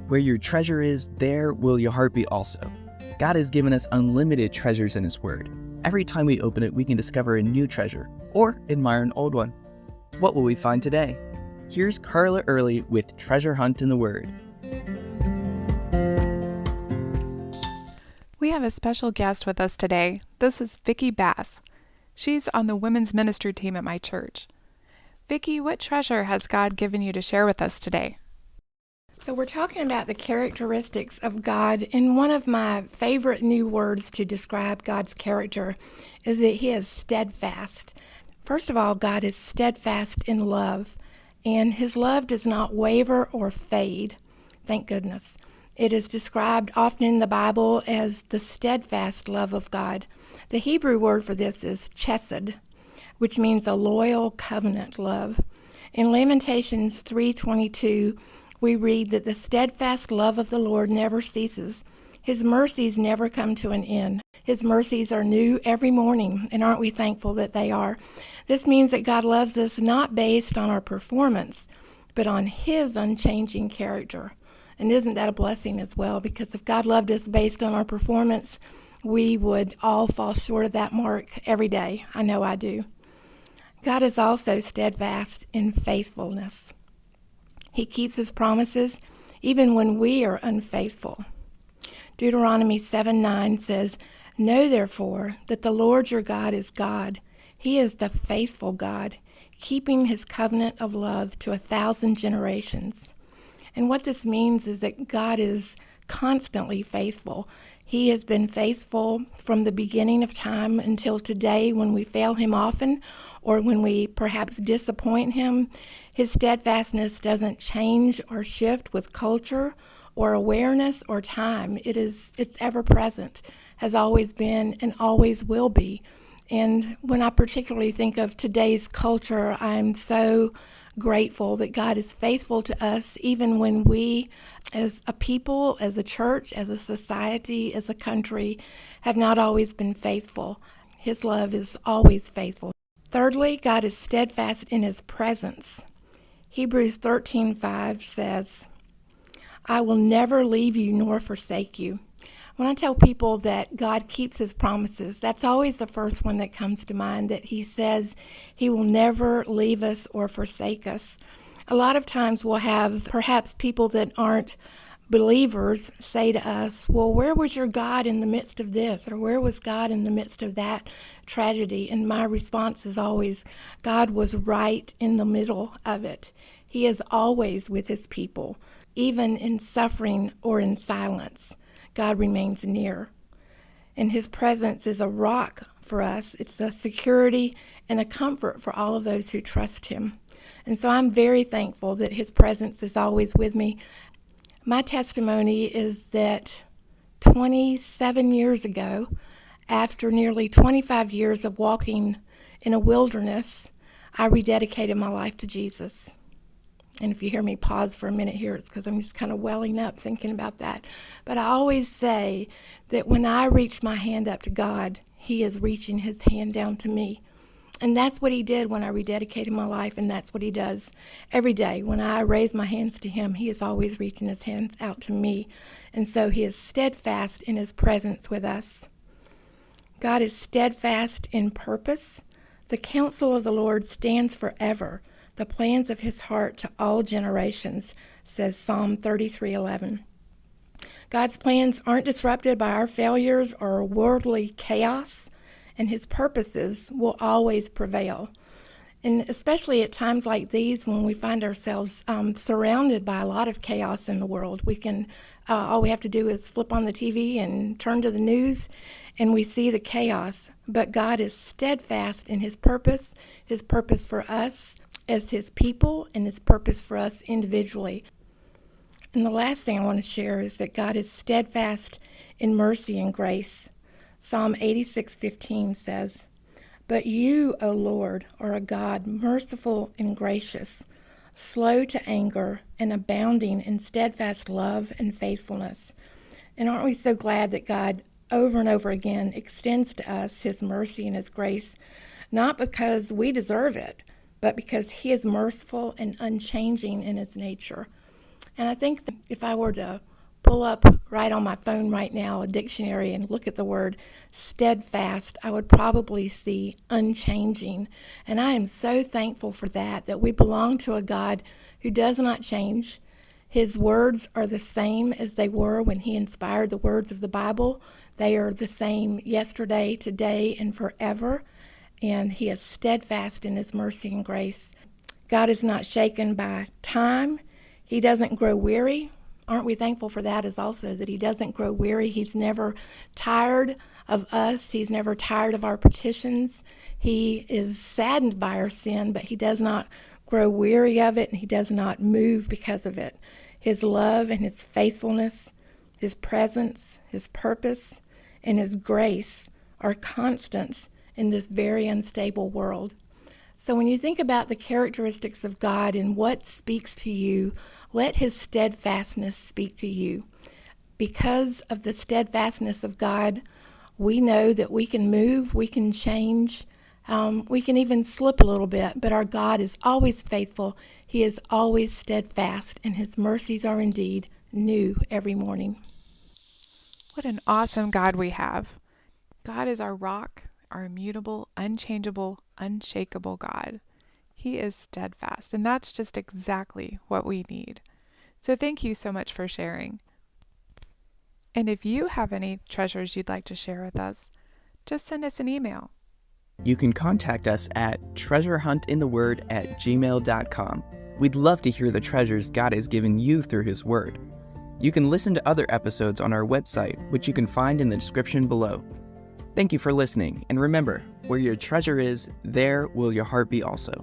Where your treasure is, there will your heart be also. God has given us unlimited treasures in His Word. Every time we open it, we can discover a new treasure or admire an old one. What will we find today? Here's Carla Early with Treasure Hunt in the Word. We have a special guest with us today. This is Vickie Bass. She's on the women's ministry team at my church. Vickie, what treasure has God given you to share with us today? So we're talking about the characteristics of God, and one of my favorite new words to describe God's character is that He is steadfast. First of all, God is steadfast in love, and His love does not waver or fade. Thank goodness. It is described often in the Bible as the steadfast love of God. The Hebrew word for this is chesed, which means a loyal covenant love. In Lamentations 3:22, we read that the steadfast love of the Lord never ceases. His mercies never come to an end. His mercies are new every morning, and aren't we thankful that they are? This means that God loves us not based on our performance, but on His unchanging character. And isn't that a blessing as well? Because if God loved us based on our performance, we would all fall short of that mark every day. I know I do. God is also steadfast in faithfulness. He keeps His promises even when we are unfaithful. Deuteronomy 7:9 says, "Know therefore that the Lord your God is God. He is the faithful God, keeping His covenant of love to 1,000 generations." And what this means is that God is constantly faithful. He has been faithful from the beginning of time until today when we fail Him often or when we perhaps disappoint Him. His steadfastness doesn't change or shift with culture or awareness or time. It's ever present, has always been and always will be. And when I particularly think of today's culture, I'm so grateful that God is faithful to us even when we as a people, as a church, as a society, as a country, have not always been faithful. His love is always faithful. Thirdly, God is steadfast in His presence. Hebrews 13:5 says, "I will never leave you nor forsake you." When I tell people that God keeps His promises, that's always the first one that comes to mind, that He says He will never leave us or forsake us. A lot of times we'll have perhaps people that aren't believers say to us, "Well, where was your God in the midst of this?" Or "Where was God in the midst of that tragedy?" And my response is always, God was right in the middle of it. He is always with His people, even in suffering or in silence. God remains near. And His presence is a rock for us. It's a security and a comfort for all of those who trust Him. And so I'm very thankful that His presence is always with me. My testimony is that 27 years ago, after nearly 25 years of walking in a wilderness, I rededicated my life to Jesus. And if you hear me pause for a minute here, it's because I'm just kind of welling up thinking about that. But I always say that when I reach my hand up to God, He is reaching His hand down to me. And that's what He did when I rededicated my life, and that's what He does every day. When I raise my hands to Him, He is always reaching His hands out to me. And so He is steadfast in His presence with us. God is steadfast in purpose. The counsel of the Lord stands forever. The plans of His heart to all generations, says Psalm 33:11. God's plans aren't disrupted by our failures or worldly chaos, and His purposes will always prevail. And especially at times like these when we find ourselves surrounded by a lot of chaos in the world, all we have to do is flip on the TV and turn to the news, and we see the chaos. But God is steadfast in His purpose for us as His people, and His purpose for us individually. And the last thing I want to share is that God is steadfast in mercy and grace. Psalm 86:15 says, "But you, O Lord, are a God merciful and gracious, slow to anger and abounding in steadfast love and faithfulness." And aren't we so glad that God over and over again extends to us His mercy and His grace, not because we deserve it, but because He is merciful and unchanging in His nature. And I think that if I were to pull up right on my phone right now a dictionary and look at the word steadfast, I would probably see unchanging. And I am so thankful for that we belong to a God who does not change. His words are the same as they were when he inspired the words of the Bible. They are the same yesterday, today, and forever. And he is steadfast in his mercy and grace. God is not shaken by time. He doesn't grow weary. Aren't we thankful for that as also that he doesn't grow weary? He's never tired of us. He's never tired of our petitions. He is saddened by our sin, but he does not grow weary of it, and he does not move because of it. His love and his faithfulness, his presence, his purpose, and his grace are constants in this very unstable world. So when you think about the characteristics of God and what speaks to you, let his steadfastness speak to you. Because of the steadfastness of God, we know that we can move, we can change, we can even slip a little bit, but our God is always faithful. He is always steadfast, and his mercies are indeed new every morning. What an awesome God we have. God is our rock, our immutable, unchangeable, unshakable God. He is steadfast, and that's just exactly what we need. So thank you so much for sharing. And if you have any treasures you'd like to share with us, just send us an email. You can contact us at treasurehuntintheword@gmail.com. We'd love to hear the treasures God has given you through his word. You can listen to other episodes on our website, which you can find in the description below. Thank you for listening, and remember, where your treasure is, there will your heart be also.